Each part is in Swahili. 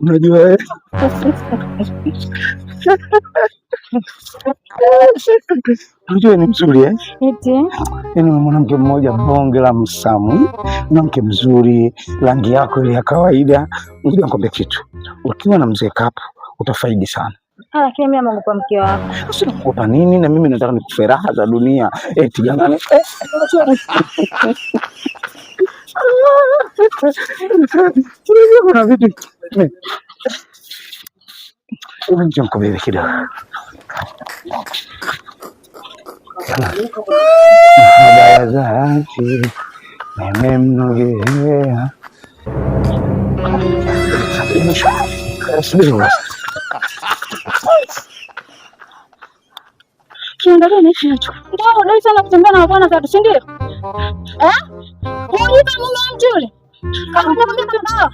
Unajua wewe. Unajua ni mzuri eh? Eti. Yaani mwanamke mmoja bonge la msamu, mwanamke mzuri, rangi yako ile ya kawaida. Ngoja nikwambie kitu. Ukiwa na mzee Kapu utafaidi sana. Lakini mimi naogopa mke wako. Sasa naogopa nini? Na mimi nataka nikupe raha za dunia. Eti jamani. Kuna vitu. Unajua mkobele kidogo. Habari zake nimemnogea. Kiangalia na hicho nacho. Ndio, ndio sana kutembea na bwana tatu, si ndio? Huyu mume mtu yule. Kama unamwambia kama dawa.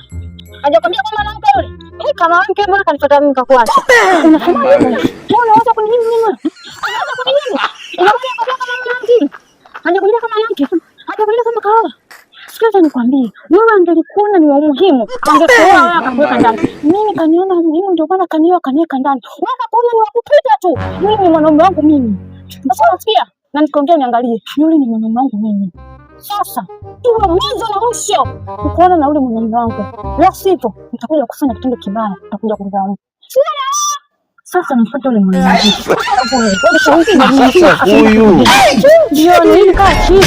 Hajakwambia kama mwanamke yule. Kama mwanamke mbona kanifuata mimi nikakuacha. Unafanya nini? Unaweza kunini mimi? Unaweza kunini? Unakuja kwa kama mwanamke. Hajakwambia kama mwanamke. Hajakwambia kama kaoa. Sikiza nikwambie, wewe angelikuona ni wa muhimu, angekuoa wewe akakuweka ndani. Mimi kaniona muhimu ndio maana kanioa kaniweka ndani. Wewe akakuona ni wa kupita tu. Yule ni mwanaume wangu mimi. Sasa unasikia? Na nikwambia niangalie, yule ni mwanaume wangu mimi. Sasa tuwe mwanzo na mwisho. Ukiona na yule mwanaume wangu, la sivyo nitakuja kufanya kitendo kibaya, nitakuja kulaumu. Sasa mfuate yule mwanaume. Huyu. Ndio nini kaa chini.